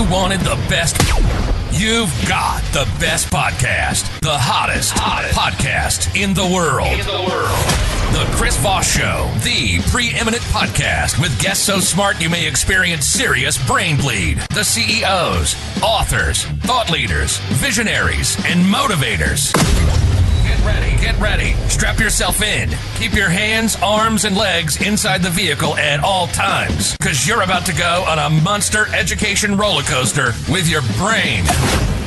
you wanted the best, you've got the best podcast. The hottest podcast in the world. The Chris Voss Show, the preeminent podcast with guests so smart you may experience serious brain bleed. The CEOs, authors, thought leaders, visionaries, and motivators. Get ready. Strap yourself in. Keep your hands, arms, and legs inside the vehicle at all times, because you're about to go on a monster education roller coaster with your brain.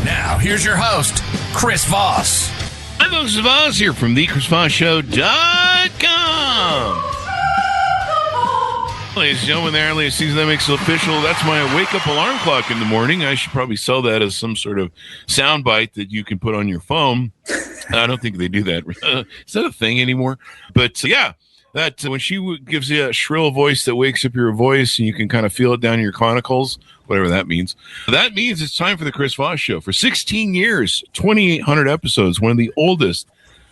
Now, here's your host, Chris Voss. I'm Chris Voss here from thechrisvossshow.com. Ladies and gentlemen, the earliest season that makes it official. That's my wake-up alarm clock in the morning. I should probably sell that as some sort of soundbite that you can put on your phone. I don't think they do that. Is that a thing anymore? But yeah, that when she gives you a shrill voice that wakes up your voice and you can kind of feel it down in your conicals, whatever that means. That means it's time for the Chris Voss Show. For 16 years, 2,800 episodes, one of the oldest,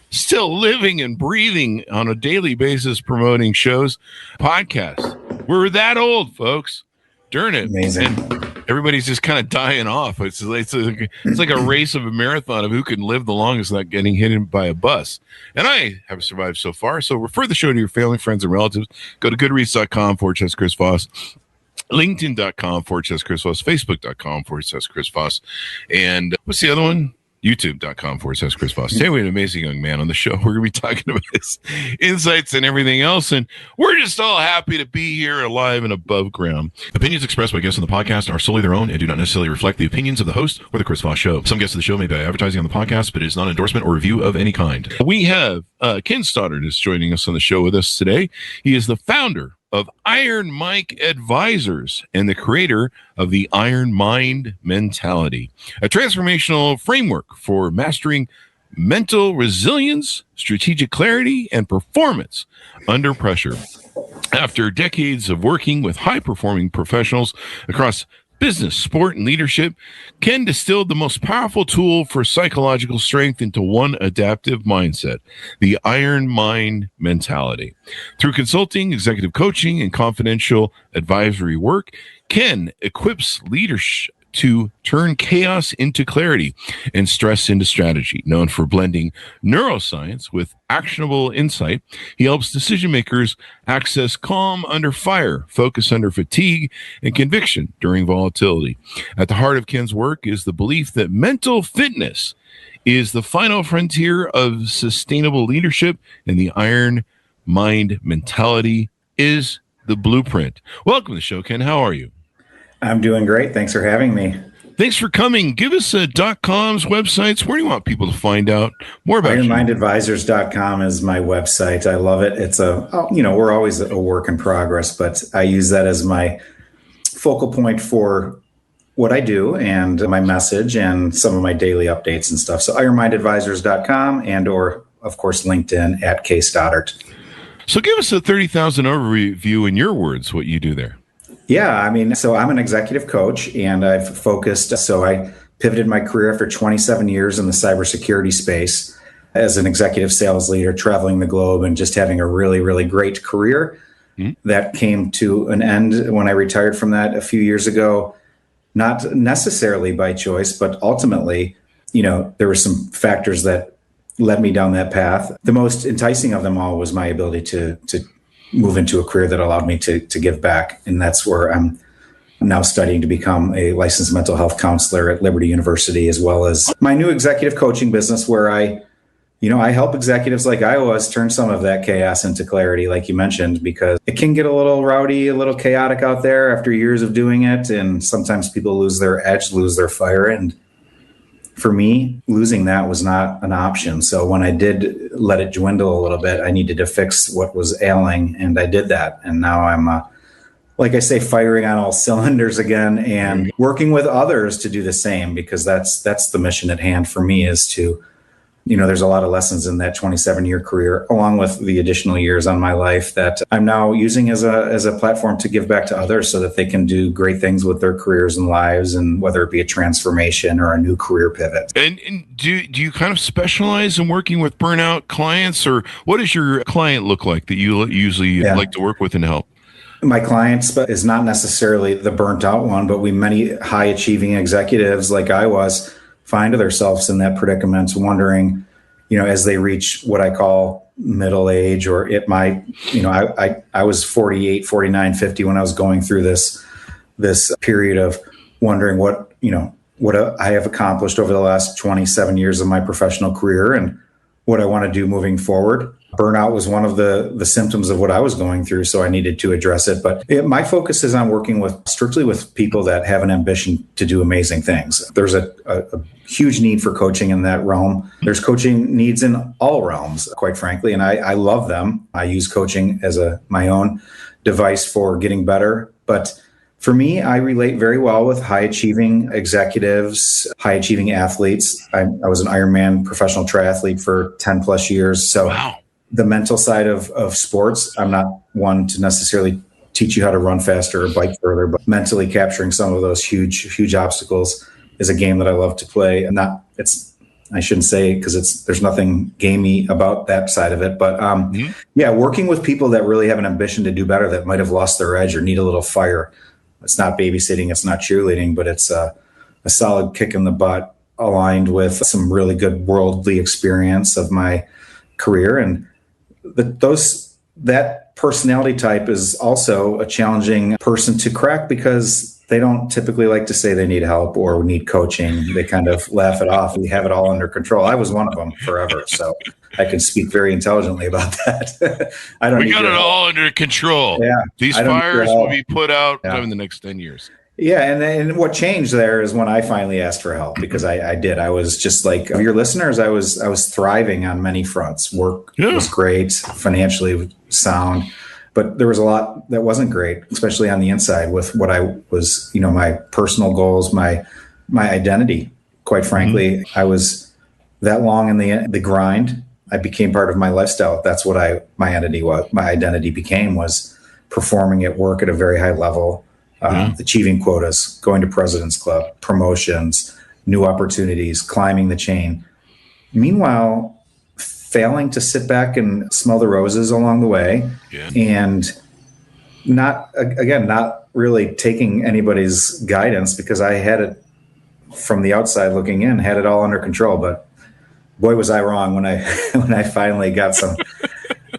still living and breathing on a daily basis, promoting shows, podcasts. We're that old, folks. Darn it. Amazing. And everybody's just kind of dying off. It's like a race of a marathon of who can live the longest without getting hit by a bus. And I have survived so far. So refer the show to your family, friends, and relatives. Go to goodreads.com/Chris Voss. LinkedIn.com/Chris Voss. Facebook.com/Chris Voss. And what's the other one? YouTube.com/Chris Voss. Today we have an amazing young man on the show. We're going to be talking about his insights and everything else. And we're just all happy to be here alive and above ground. Opinions expressed by guests on the podcast are solely their own and do not necessarily reflect the opinions of the host or the Chris Voss Show. Some guests of the show may be advertising on the podcast, but it is not an endorsement or review of any kind. We have Ken Stoddart is joining us on the show with us today. He is the founder of Iron Mike Advisors and the creator of the Iron Mind Mentality, a transformational framework for mastering mental resilience, strategic clarity, and performance under pressure. After decades of working with high-performing professionals across business, sport, and leadership, Ken distilled the most powerful tool for psychological strength into one adaptive mindset, the Iron Mind Mentality. Through consulting, executive coaching, and confidential advisory work, Ken equips leaders to turn chaos into clarity and stress into strategy. Known for blending neuroscience with actionable insight, he helps decision makers access calm under fire, focus under fatigue, and conviction during volatility. At the heart of Ken's work is the belief that mental fitness is the final frontier of sustainable leadership, and the Iron Mind Mentality is the blueprint. Welcome to the show, Ken. How are you? I'm doing great. Thanks for having me. Thanks for coming. Give us .coms, websites. Where do you want people to find out more about you? IronMindAdvisors.com is my website. I love it. It's we're always a work in progress, but I use that as my focal point for what I do and my message and some of my daily updates and stuff. So IronMindAdvisors.com and or, of course, LinkedIn at K Stoddart. So give us a 30,000 overview in your words, what you do there. Yeah, so I'm an executive coach and I pivoted my career after 27 years in the cybersecurity space as an executive sales leader, traveling the globe and just having a really, really great career. That came to an end when I retired from that a few years ago, not necessarily by choice, but ultimately, there were some factors that led me down that path. The most enticing of them all was my ability to move into a career that allowed me to give back. And that's where I'm now studying to become a licensed mental health counselor at Liberty University, as well as my new executive coaching business where I help executives like I was turn some of that chaos into clarity, like you mentioned, because it can get a little rowdy, a little chaotic out there after years of doing it. And sometimes people lose their edge, lose their fire. And for me, losing that was not an option. So when I did let it dwindle a little bit, I needed to fix what was ailing, and I did that. And now I'm, like I say, firing on all cylinders again and working with others to do the same, because that's the mission at hand for me is to, there's a lot of lessons in that 27-year career, along with the additional years on my life that I'm now using as a platform to give back to others so that they can do great things with their careers and lives, and whether it be a transformation or a new career pivot. And do you kind of specialize in working with burnout clients, or what does your client look like that you usually like to work with and help? my clients is not necessarily the burnt out one, but many high achieving executives like I was find themselves in that predicament, wondering, as they reach what I call middle age, or it might, I was 48, 49, 50 when I was going through this period of wondering what I have accomplished over the last 27 years of my professional career and what I want to do moving forward. Burnout was one of the symptoms of what I was going through, so I needed to address it. But my focus is on working strictly with people that have an ambition to do amazing things. There's a huge need for coaching in that realm. There's coaching needs in all realms, quite frankly, and I love them. I use coaching as my own device for getting better. But for me, I relate very well with high-achieving executives, high-achieving athletes. I was an Ironman professional triathlete for 10 plus years. So wow. The mental side of sports, I'm not one to necessarily teach you how to run faster or bike further, but mentally capturing some of those huge obstacles is a game that I love to play. I shouldn't say because there's nothing gamey about that side of it, but working with people that really have an ambition to do better, that might have lost their edge or need a little fire. It's not babysitting, it's not cheerleading, but it's a solid kick in the butt aligned with some really good worldly experience of my career. And that personality type is also a challenging person to crack because they don't typically like to say they need help or need coaching. They kind of laugh it off. We have it all under control. I was one of them forever, so I can speak very intelligently about that. We got it all under control. Yeah, these fires will be put out in the next 10 years. Yeah, and what changed there is when I finally asked for help, because I did. I was just like your listeners. I was thriving on many fronts. Work was great, financially sound, but there was a lot that wasn't great, especially on the inside with what I was, my personal goals, my identity. Quite frankly, I was that long in the grind. I became part of my lifestyle. That's what my identity became, was performing at work at a very high level. Achieving quotas, going to President's Club, promotions, new opportunities, climbing the chain. Meanwhile, failing to sit back and smell the roses along the way, and not really taking anybody's guidance, because I had it from the outside looking in, had it all under control. But boy, was I wrong when I finally got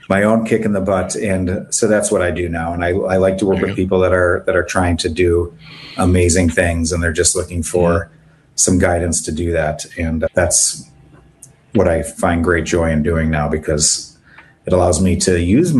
my own kick in the butt. And so that's what I do now. And I like to work with people that are trying to do amazing things, and they're just looking for some guidance to do that. And that's what I find great joy in doing now, because it allows me to use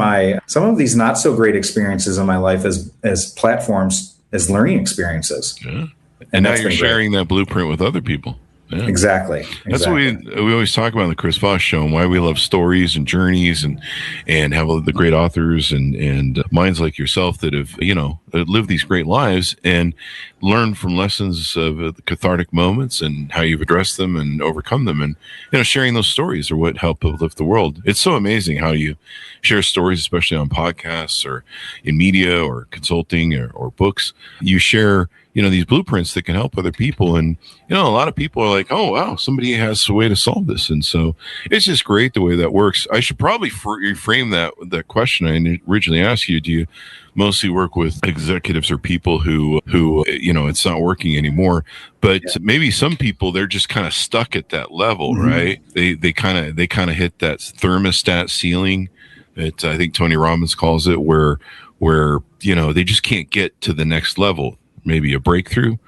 some of these not so great experiences in my life as platforms, as learning experiences. Yeah. And now you're sharing that blueprint with other people. Yeah. Exactly. That's what we always talk about on the Chris Voss Show, and why we love stories and journeys and have the great authors and minds like yourself that have, that live these great lives and learn from lessons of the cathartic moments and how you've addressed them and overcome them. And, sharing those stories are what help uplift the world. It's so amazing how you share stories, especially on podcasts or in media or consulting or books. You share these blueprints that can help other people. And, a lot of people are like, oh, wow, somebody has a way to solve this. And so it's just great the way that works. I should probably reframe that question I originally asked you. Do you mostly work with executives or people who it's not working anymore? But maybe some people, they're just kind of stuck at that level, right? They kind of hit that thermostat ceiling that I think Tony Robbins calls it, where they just can't get to the next level. Maybe a breakthrough.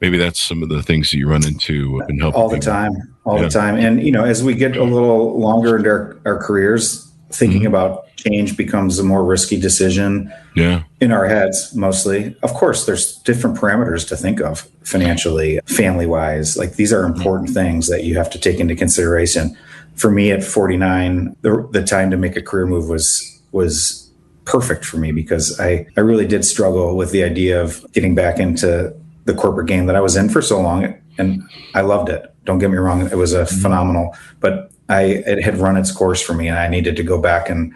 Maybe that's some of the things that you run into and help all the time. And, as we get a little longer into our careers, thinking about change becomes a more risky decision in our heads, mostly. Of course, there's different parameters to think of financially, family-wise. Like, these are important things that you have to take into consideration. For me at 49, the time to make a career move was perfect for me, because I really did struggle with the idea of getting back into the corporate game that I was in for so long. And I loved it. Don't get me wrong. It was phenomenal, but it had run its course for me, and I needed to go back and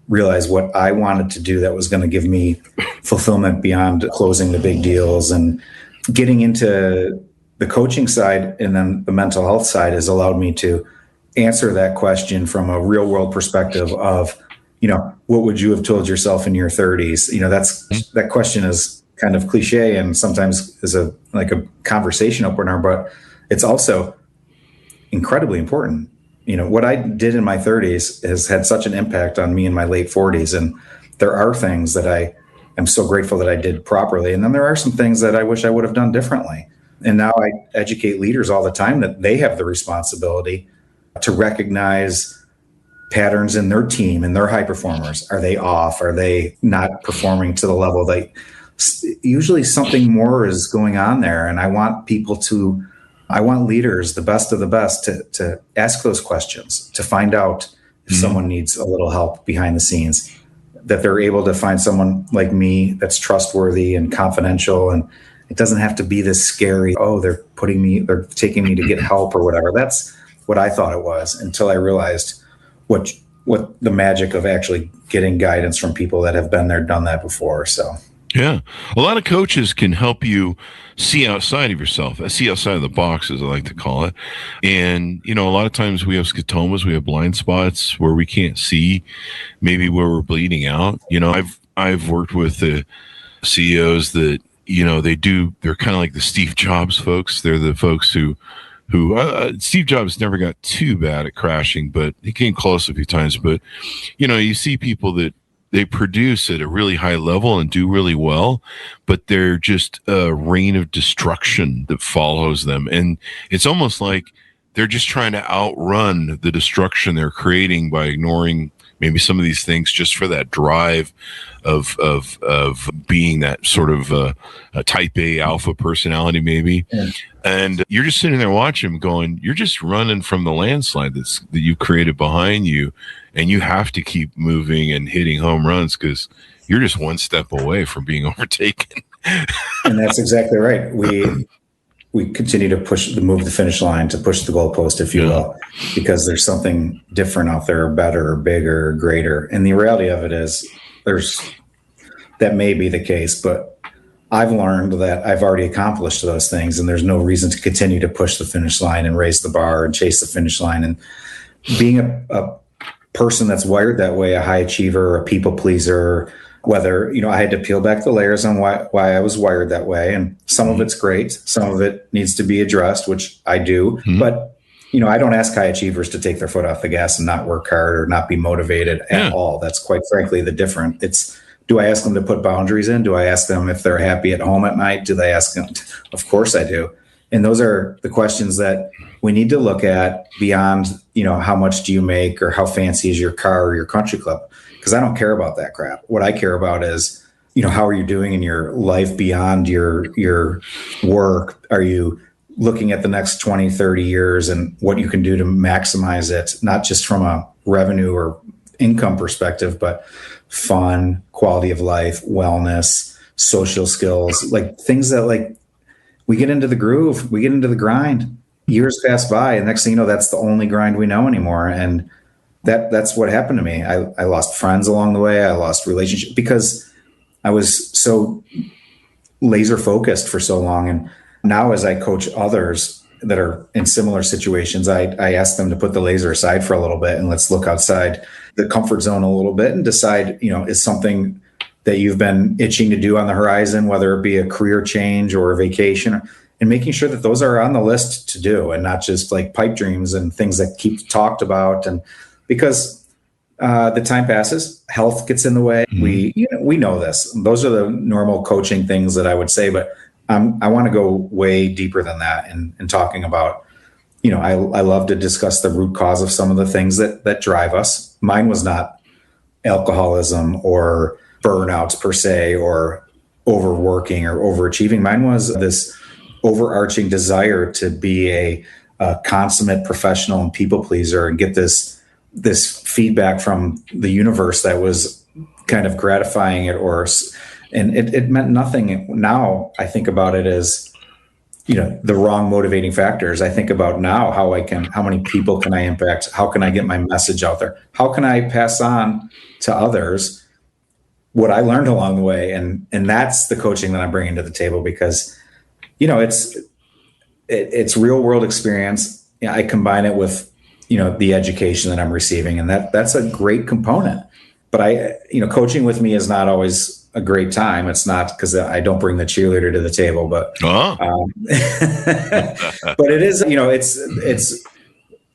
realize what I wanted to do that was going to give me fulfillment beyond closing the big deals. And getting into the coaching side and then the mental health side has allowed me to answer that question from a real world perspective of, what would you have told yourself in your 30s? That question is kind of cliche and sometimes is a conversation opener, but it's also incredibly important. What I did in my 30s has had such an impact on me in my late 40s. And there are things that I am so grateful that I did properly. And then there are some things that I wish I would have done differently. And now I educate leaders all the time that they have the responsibility to recognize patterns in their team and their high performers. Are they off? Are they not performing to the level usually something more is going on there. And I want leaders, the best of the best, to ask those questions, to find out if someone needs a little help behind the scenes, that they're able to find someone like me that's trustworthy and confidential. And it doesn't have to be this scary, they're taking me to get help or whatever. That's what I thought it was until I realized what the magic of actually getting guidance from people that have been there, done that before. So. Yeah. A lot of coaches can help you see outside of yourself, see outside of the box, as I like to call it. And, a lot of times we have scotomas, we have blind spots where we can't see maybe where we're bleeding out. I've worked with the CEOs that, they're kind of like the Steve Jobs folks. They're the folks who Steve Jobs never got too bad at crashing, but he came close a few times. But, you see people that they produce at a really high level and do really well, but they're just a reign of destruction that follows them. And it's almost like they're just trying to outrun the destruction they're creating by ignoring maybe some of these things just for that drive of being that sort of a type A alpha personality, maybe. Yeah. And you're just sitting there watching them going, you're just running from the landslide that you've created behind you. And you have to keep moving and hitting home runs because you're just one step away from being overtaken. And that's exactly right. We continue to move the finish line, to push the goalpost, if you will, because there's something different out there, better, bigger, greater. And the reality of it is that may be the case, but I've learned that I've already accomplished those things and there's no reason to continue to push the finish line and raise the bar and chase the finish line. And being a person that's wired that way, a high achiever, a people pleaser, whether, I had to peel back the layers on why I was wired that way. And some of it's great. Some of it needs to be addressed, which I do. Mm-hmm. But, I don't ask high achievers to take their foot off the gas and not work hard or not be motivated at all. That's quite frankly the different. Do I ask them to put boundaries in? Do I ask them if they're happy at home at night? Do they ask them? Of course I do. And those are the questions that we need to look at beyond, how much do you make or how fancy is your car or your country club? Because I don't care about that crap. What I care about is, how are you doing in your life beyond your work? Are you looking at the next 20, 30 years and what you can do to maximize it, not just from a revenue or income perspective, but fun, quality of life, wellness, social skills, like things that we get into the groove, we get into the grind, years pass by, and next thing you know, that's the only grind we know anymore. And that's what happened to me. I lost friends along the way. I lost relationships because I was so laser focused for so long. And now as I coach others that are in similar situations, I ask them to put the laser aside for a little bit and let's look outside the comfort zone a little bit and decide, is something that you've been itching to do on the horizon, whether it be a career change or a vacation, and making sure that those are on the list to do and not just like pipe dreams and things that keep talked about. And because the time passes, health gets in the way. Mm-hmm. We know this. Those are the normal coaching things that I would say, but I want to go way deeper than that and talking about, I love to discuss the root cause of some of the things that drive us. Mine was not alcoholism or burnouts per se, or overworking or overachieving. Mine was this overarching desire to be a consummate professional and people pleaser and get this feedback from the universe that was kind of gratifying it, and it meant nothing. Now I think about it as, the wrong motivating factors. I think about now how many people can I impact? How can I get my message out there? How can I pass on to others what I learned along the way? And that's the coaching that I'm bringing to the table because, it's real world experience. I combine it with, the education that I'm receiving. And that's a great component. but coaching with me is not always a great time. It's not because I don't bring the cheerleader to the table, but, but it is,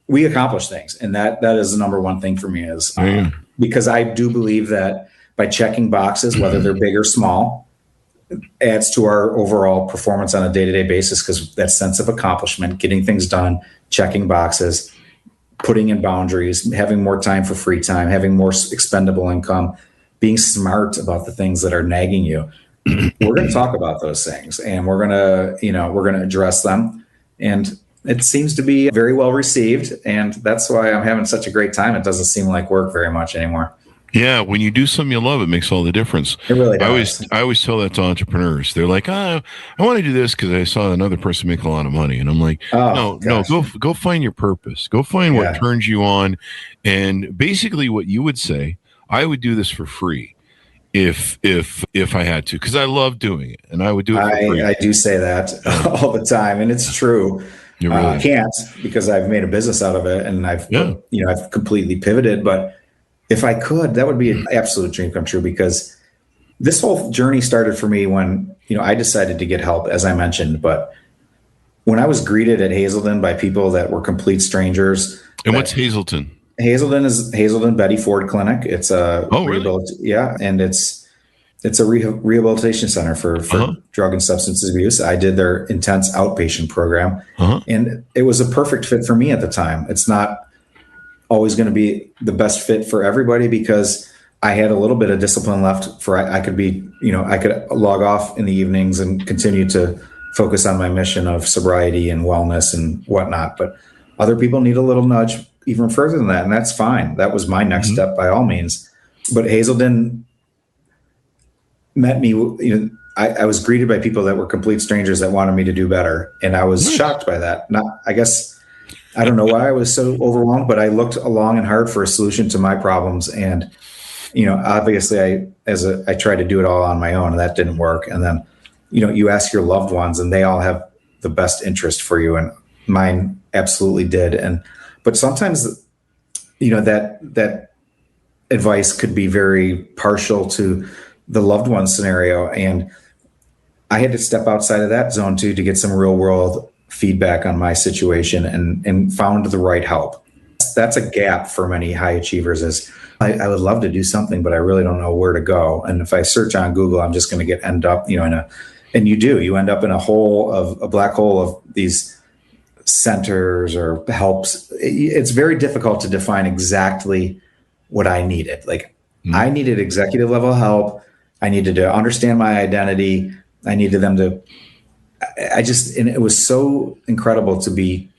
we accomplish things. And that is the number one thing for me is because I do believe that by checking boxes, whether they're big or small, adds to our overall performance on a day-to-day basis, because that sense of accomplishment, getting things done, checking boxes, putting in boundaries, having more time for free time, having more expendable income, being smart about the things that are nagging you. We're going to talk about those things, and we're going to address them. And it seems to be very well received. And that's why I'm having such a great time. It doesn't seem like work very much anymore. Yeah, when you do something you love, it makes all the difference. It really does. I always tell that to entrepreneurs. They're like, I want to do this because I saw another person make a lot of money. And I'm like, no, go find your purpose. Go find what turns you on. And basically what you would say, I would do this for free if I had to, because I love doing it, and I would do it for free. I do say that all the time, and it's true. I can't, because I've made a business out of it, and I've completely pivoted. But if I could, that would be an absolute dream come true, because this whole journey started for me when, I decided to get help, as I mentioned. But when I was greeted at Hazelden by people that were complete strangers. And what's Hazelden? Hazelden is Hazelden Betty Ford Clinic. It's a and it's a rehabilitation center for drug and substance abuse. I did their intense outpatient program, and it was a perfect fit for me at the time. It's not always going to be the best fit for everybody, because I had a little bit of discipline left for I could be, I could log off in the evenings and continue to focus on my mission of sobriety and wellness and whatnot. But other people need a little nudge even further than that, and that's fine. That was my next step by all means. But Hazelden met me, I was greeted by people that were complete strangers that wanted me to do better. And I was shocked by that. I don't know why I was so overwhelmed, but I looked long and hard for a solution to my problems. And, obviously I tried to do it all on my own, and that didn't work. And then, you ask your loved ones, and they all have the best interest for you. And mine absolutely did. But sometimes, that advice could be very partial to the loved one scenario. And I had to step outside of that zone too, to get some real world feedback on my situation, and found the right help. That's a gap for many high achievers, is I would love to do something, but I really don't know where to go. And if I search on Google, I'm just going to end up, you end up in a black hole of these centers or helps. It's very difficult to define exactly what I needed. I needed executive level help. I needed to understand my identity. I needed them to, and it was so incredible to be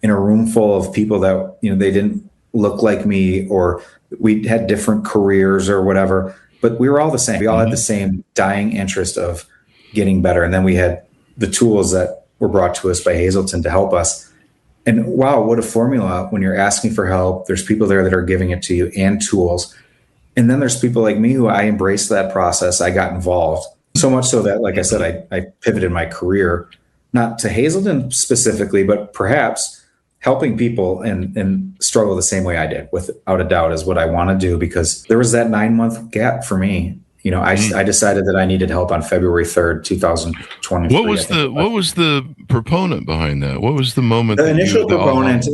in a room full of people that, they didn't look like me, or we had different careers or whatever, but we were all the same. We all had the same dying interest of getting better. And then we had the tools that were brought to us by Hazelden to help us. And wow, what a formula. When you're asking for help, there's people there that are giving it to you, and tools. And then there's people like me who I embraced that process. I got involved so much so that, like I said, I pivoted my career, not to Hazelden specifically, but perhaps helping people and struggle the same way I did, without a doubt, is what I want to do, because there was that 9-month gap for me. I decided that I needed help on February 3rd, 2023. What was the proponent behind that? What was the moment? The initial proponent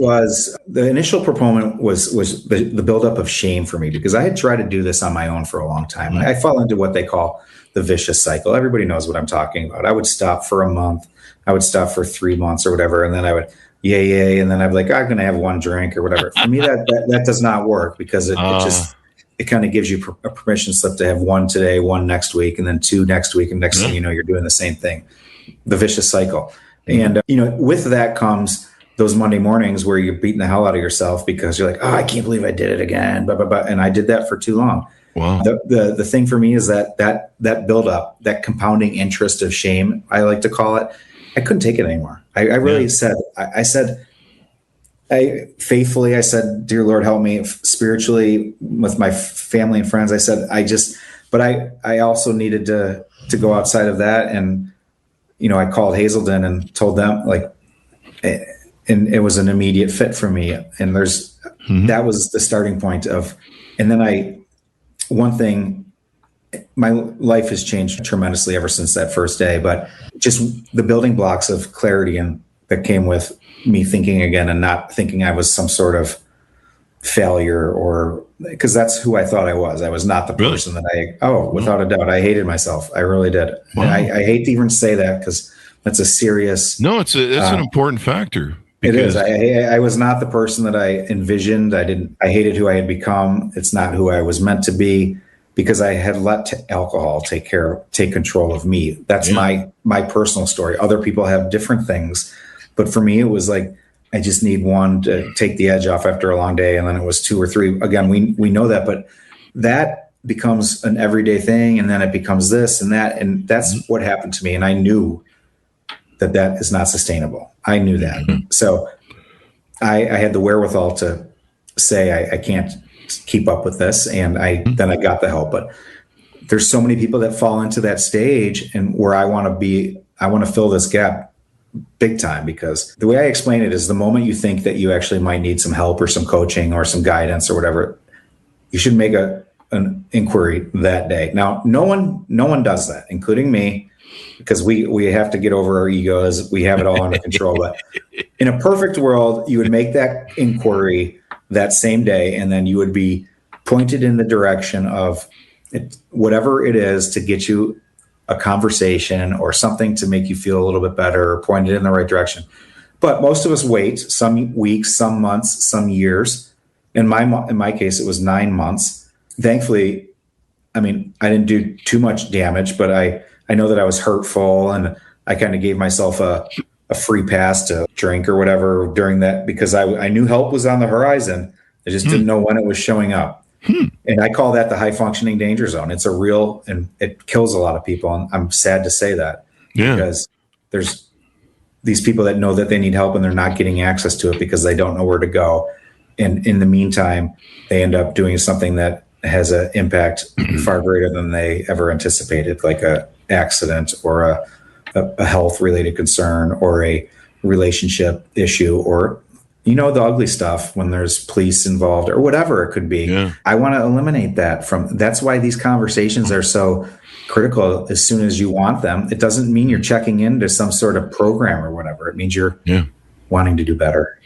was the buildup of shame for me, because I had tried to do this on my own for a long time. I fall into what they call the vicious cycle. Everybody knows what I'm talking about. I would stop for a month. I would stop for 3 months or whatever. And then I would, yay. And then I'd be like, I'm going to have one drink or whatever. For me, that does not work, because it kind of gives you a permission slip to have one today, one next week, and then 2 next week. And next thing you know, you're doing the same thing, the vicious cycle. And, with that comes those Monday mornings where you're beating the hell out of yourself because you're like, oh, I can't believe I did it again. Blah, blah, blah. And I did that for too long. Wow. The thing for me is that buildup, that compounding interest of shame, I like to call it, I couldn't take it anymore. I really said, faithfully, I said, dear Lord, help me spiritually with my family and friends. I said, but I also needed to go outside of that. And, I called Hazelden and told them, and it was an immediate fit for me. And that was the starting point and then I one thing, my life has changed tremendously ever since that first day, but just the building blocks of clarity and that came with me thinking again and not thinking I was some sort of failure, or because that's who I thought I was. I was not the person that without a doubt, I hated myself. I really did. Wow. And I hate to even say that because that's a serious. No, it's an important factor. It is. I was not the person that I envisioned. I hated who I had become. It's not who I was meant to be because I had let alcohol take control of me. That's my personal story. Other people have different things, but for me, it was like, I just need one to take the edge off after a long day. And then it was 2 or 3. Again, we know that, but that becomes an everyday thing. And then it becomes this and that. And that's what happened to me. And I knew that is not sustainable. I knew that. So I had the wherewithal to say, I can't keep up with this. And then I got the help. But there's so many people that fall into that stage and where I want to fill this gap big time, because the way I explain it is the moment you think that you actually might need some help or some coaching or some guidance or whatever, you should make an inquiry that day. Now, no one does that, including me, because we have to get over our egos. We have it all under control. But in a perfect world, you would make that inquiry that same day, and then you would be pointed in the direction of whatever it is to get you a conversation or something to make you feel a little bit better, or pointed in the right direction. But most of us wait some weeks, some months, some years. In my case, it was 9 months. Thankfully, I didn't do too much damage, but I know that I was hurtful, and I kind of gave myself a free pass to drink or whatever during that, because I knew help was on the horizon. I just didn't know when it was showing up. And I call that the high functioning danger zone. It's and it kills a lot of people. And I'm sad to say that, because there's these people that know that they need help and they're not getting access to it because they don't know where to go. And in the meantime, they end up doing something that has an impact far greater than they ever anticipated, like a accident or a health related concern or a relationship issue, or the ugly stuff when there's police involved or whatever it could be. Yeah. I want to eliminate that that's why these conversations are so critical as soon as you want them. It doesn't mean you're checking into some sort of program or whatever. It means you're wanting to do better.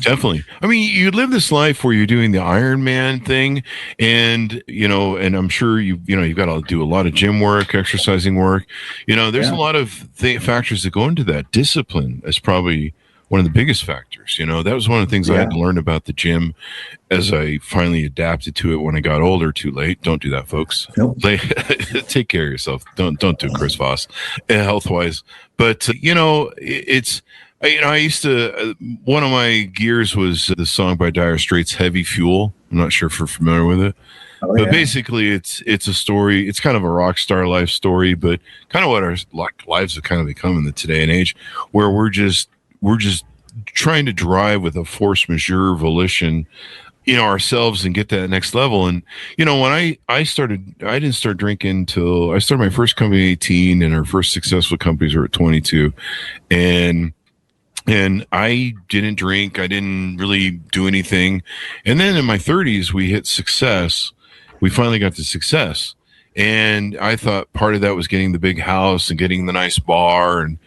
Definitely. You live this life where you're doing the Ironman thing, and and I'm sure you've got to do a lot of gym work, exercising work. There's a lot of factors that go into that. Discipline is probably one of the biggest factors. That was one of the things I had to learn about the gym as I finally adapted to it when I got older. Too late. Don't do that, folks. Nope. Take care of yourself. Don't do Chris Voss health wise. But it's. I used to, one of my gears was the song by Dire Straits, Heavy Fuel. I'm not sure if you're familiar with it. But basically it's a story. It's kind of a rock star life story, but kind of what our lives have kind of become in the today and age, where we're just trying to drive with a force majeure volition, ourselves and get that next level. And, when I didn't start drinking till I started my first company at 18, and our first successful companies were at 22. And I didn't drink. I didn't really do anything. And then in my 30s, we hit success. We finally got to success. And I thought part of that was getting the big house and getting the nice bar and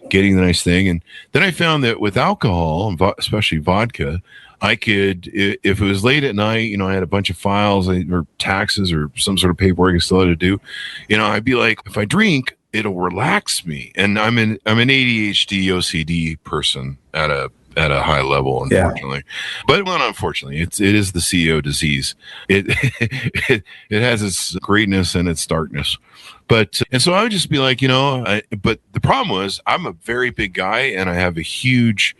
getting the nice thing. And then I found that with alcohol, and especially vodka, I could, if it was late at night, I had a bunch of files or taxes or some sort of paperwork I still had to do. I'd be like, if I drink, it'll relax me. And I'm an ADHD OCD person at a high level, unfortunately. But unfortunately, it is the CEO disease. It has its greatness and its darkness. And so I would just be like, but the problem was I'm a very big guy and I have a huge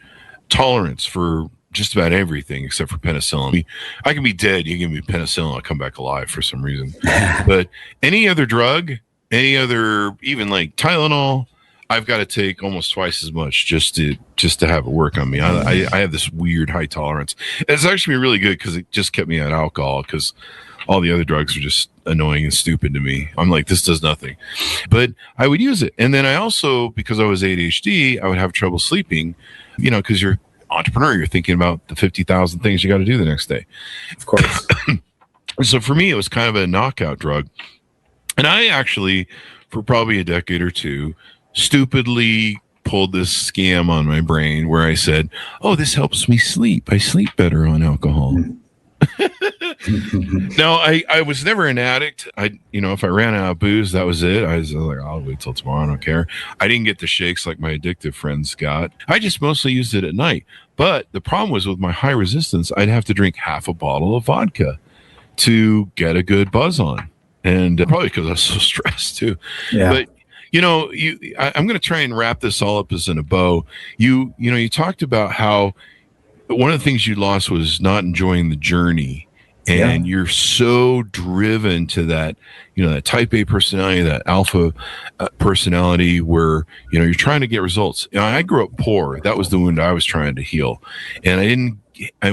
tolerance for just about everything except for penicillin. I can be dead. You give me penicillin, I'll come back alive for some reason. But any other drug, even like Tylenol, I've got to take almost twice as much just to have it work on me. I have this weird high tolerance. It's actually been really good because it just kept me on alcohol, because all the other drugs are just annoying and stupid to me. I'm like, this does nothing. But I would use it. And then I also, because I was ADHD, I would have trouble sleeping, because you're entrepreneur, you're thinking about the 50,000 things you got to do the next day. Of course. So for me, it was kind of a knockout drug. And I actually, for probably a decade or two, stupidly pulled this scam on my brain where I said, oh, this helps me sleep. I sleep better on alcohol. No, I was never an addict. If I ran out of booze, that was it. I was like, I'll wait till tomorrow. I don't care. I didn't get the shakes like my addictive friends got. I just mostly used it at night. But the problem was with my high resistance, I'd have to drink half a bottle of vodka to get a good buzz on. And probably because I was so stressed too. Yeah. But I'm going to try and wrap this all up as in a bow. You talked about how one of the things you lost was not enjoying the journey, and you're so driven to that, that type A personality, that alpha personality, where you're trying to get results. I grew up poor. That was the wound I was trying to heal, and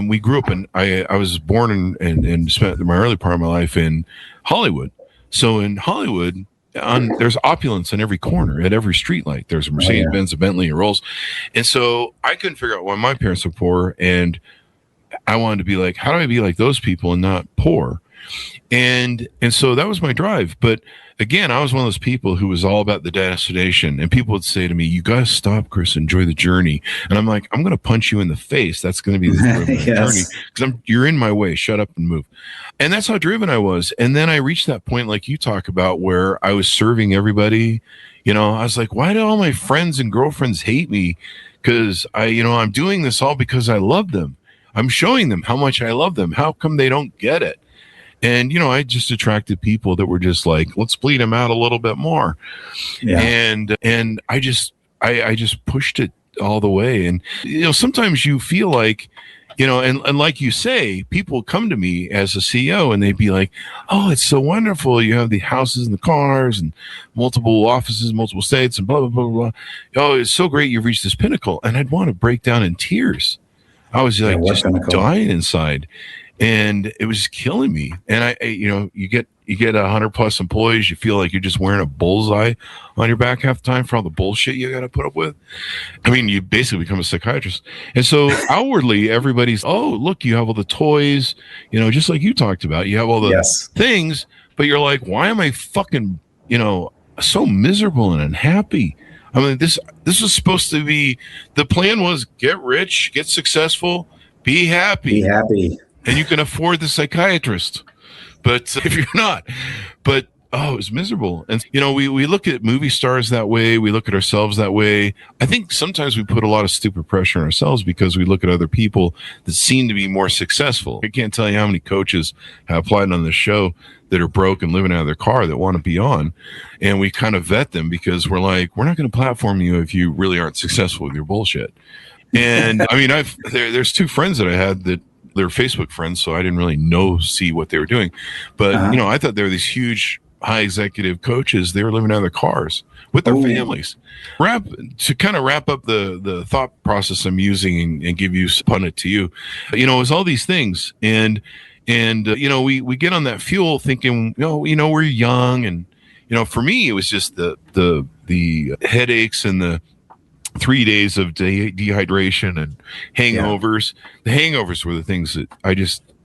we grew up in. I was born and spent my early part of my life in Hollywood. So in Hollywood, there's opulence in every corner, at every street light. There's a Mercedes-Benz, a Bentley, a Rolls. And so I couldn't figure out why my parents were poor. And I wanted to be like, how do I be like those people and not poor? And so that was my drive. But again, I was one of those people who was all about the destination. And people would say to me, you got to stop, Chris, enjoy the journey. And I'm like, I'm going to punch you in the face. That's going to be the journey. Because you're in my way. Shut up and move. And that's how driven I was. And then I reached that point, like you talk about, where I was serving everybody. I was like, why do all my friends and girlfriends hate me? Because I'm doing this all because I love them. I'm showing them how much I love them. How come they don't get it? And, I just attracted people that were just like, let's bleed them out a little bit more. Yeah. And I just pushed it all the way. And, sometimes you feel like, and like you say, people come to me as a CEO and they'd be like, oh, it's so wonderful. You have the houses and the cars and multiple offices, multiple states and blah, blah, blah, blah. Oh, it's so great. You've reached this pinnacle. And I'd want to break down in tears. I was like just dying inside. And it was killing me. And you get 100+ employees. You feel like you're just wearing a bullseye on your back half the time for all the bullshit you got to put up with. I mean, you basically become a psychiatrist. And so outwardly, everybody's, oh, look, you have all the toys, just like you talked about. You have all the things, but you're like, why am I fucking, so miserable and unhappy? I mean, this was supposed to be, the plan was get rich, get successful, be happy. Be happy. And you can afford the psychiatrist. But if you're not, it was miserable. And, we look at movie stars that way. We look at ourselves that way. I think sometimes we put a lot of stupid pressure on ourselves because we look at other people that seem to be more successful. I can't tell you how many coaches have applied on the show that are broke and living out of their car that want to be on. And we kind of vet them because we're like, we're not going to platform you if you really aren't successful with your bullshit. And I mean, there's two friends that I had that, they're Facebook friends, so I didn't really see what they were doing. But, I thought they were these huge, high executive coaches. They were living out of their cars with their families. To kind of wrap up the thought process I'm using and give you, pun it to you, it was all these things. And we get on that fuel thinking, we're young. And, for me, it was just the headaches and the 3 days of dehydration and hangovers. The hangovers were the things that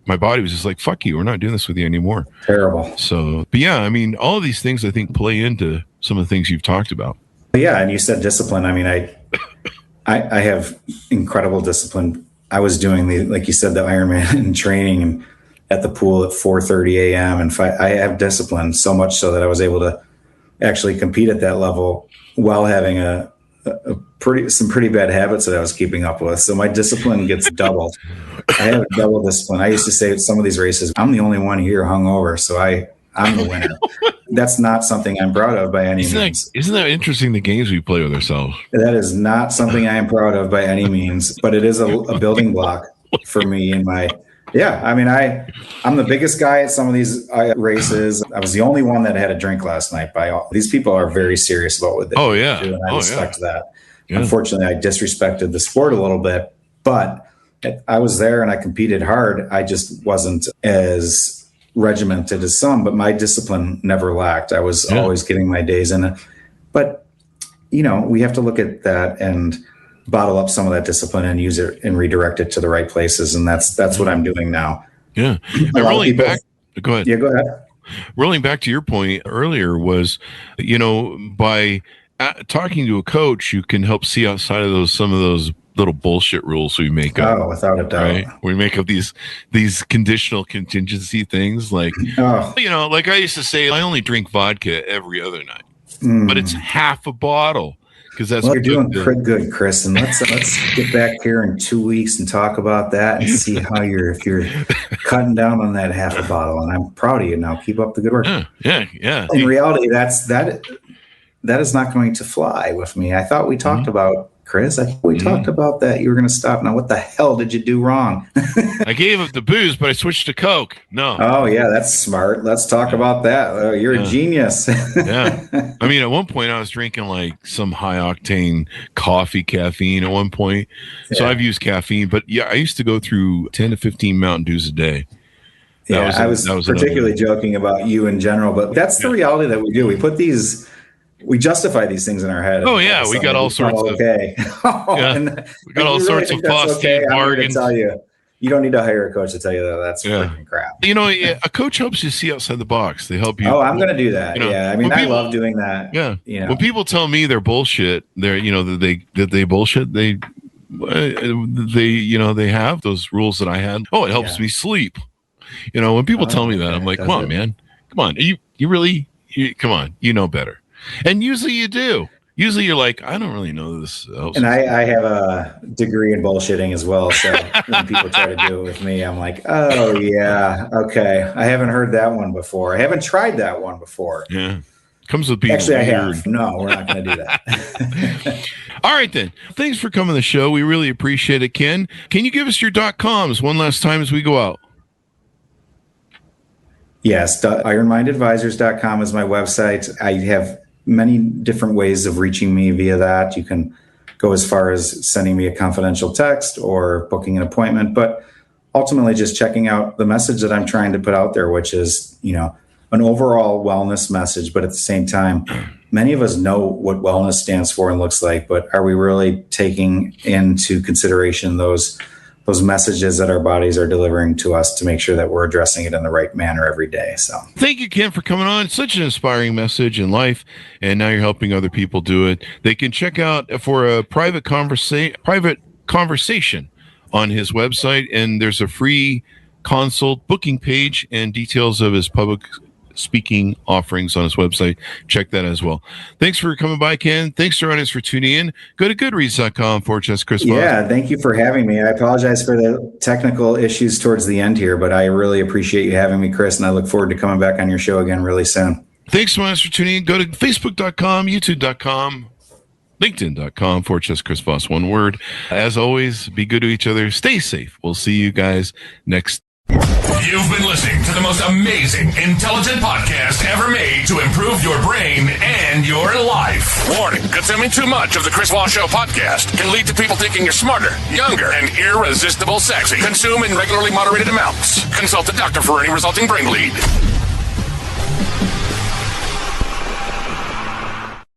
my body was just like, fuck you, we're not doing this with you anymore. Terrible. So, but yeah, I mean, all of these things I think play into some of the things you've talked about. Yeah, and you said discipline. I mean, I have incredible discipline. I was doing like you said, the Ironman and training and at the pool at 4:30 a.m. and I have discipline so much so that I was able to actually compete at that level while having some pretty bad habits that I was keeping up with. So my discipline gets doubled. I have double discipline. I used to say at some of these races, I'm the only one here hungover, so I'm the winner. That's not something I'm proud of by any means. Isn't that interesting, the games we play with ourselves? That is not something I am proud of by any means, but it is a building block for me in my... Yeah, I mean, I'm the biggest guy at some of these races. I was the only one that had a drink last night. These people are very serious about what they do, and I respect that. Yeah. Unfortunately, I disrespected the sport a little bit, but I was there and I competed hard. I just wasn't as regimented as some, but my discipline never lacked. I was always getting my days in it. But, we have to look at that and bottle up some of that discipline and use it and redirect it to the right places. And that's what I'm doing now. Yeah. And rolling back Go ahead. Yeah, go ahead. Rolling back to your point earlier was, by talking to a coach, you can help see outside of some of those little bullshit rules we make up. Oh, without a doubt. Right? We make up these conditional contingency things like, like I used to say, I only drink vodka every other night, but it's half a bottle. That's you're doing pretty good, Chris. And let's get back here in 2 weeks and talk about that and see how if you're cutting down on that half a bottle. And I'm proud of you now. Keep up the good work. Yeah. In reality, that is not going to fly with me. I thought we talked about, Chris, talked about that. You were going to stop. Now, what the hell did you do wrong? I gave up the booze, but I switched to Coke. No. Oh, yeah, that's smart. Let's talk about that. You're a genius. Yeah. I mean, at one point, I was drinking like some high-octane caffeine at one point. So I've used caffeine. But, I used to go through 10 to 15 Mountain Dews a day. I was particularly joking about you in general. But that's the reality that we do. We justify these things in our head. Oh yeah, we got all sorts of okay. We got all sorts of phosphate bargains. Tell you don't need to hire a coach to tell you that that's freaking crap. A coach helps you see outside the box. They help you. Oh, I'm going to do that. I mean, I love doing that. Yeah. When people tell me they're bullshit, that they bullshit. They have those rules that I had. Oh, it helps me sleep. When people tell me that, I'm like, come on, man. Come on. You really? Come on. You know better. And usually you do. Usually you're like, I don't really know this. And I have a degree in bullshitting as well. So when people try to do it with me, I'm like, oh, yeah. Okay. I haven't heard that one before. I haven't tried that one before. Yeah. Comes with being Actually, weird. I have. No, we're not going to do that. All right, then. Thanks for coming to the show. We really appreciate it, Ken. Can you give us your .coms one last time as we go out? Yes. ironmindadvisors.com is my website. I have many different ways of reaching me via that. You can go as far as sending me a confidential text or booking an appointment, but ultimately just checking out the message that I'm trying to put out there, which is, an overall wellness message. But at the same time, many of us know what wellness stands for and looks like, but are we really taking into consideration those messages that our bodies are delivering to us to make sure that we're addressing it in the right manner every day? So thank you, Ken, for coming on. Such an inspiring message in life, and now you're helping other people do it. They can check out for a private conversation on his website, and there's a free consult booking page and details of his public speaking offerings on his website. Check that as well. Thanks for coming by, Ken. Thanks to our audience for tuning in. Go to goodreads.com/Chris Voss. Yeah, thank you for having me. I apologize for the technical issues towards the end here, but I really appreciate you having me, Chris, and I look forward to coming back on your show again really soon. Thanks so much for tuning in. Go to facebook.com, youtube.com, linkedin.com/Chris Voss, one word. As always, be good to each other. Stay safe. We'll see you guys next. You've been listening to the most amazing, intelligent podcast ever made to improve your brain and your life. Warning, consuming too much of the Chris Voss Show podcast can lead to people thinking you're smarter, younger, and irresistible sexy. Consume in regularly moderated amounts. Consult a doctor for any resulting brain bleed.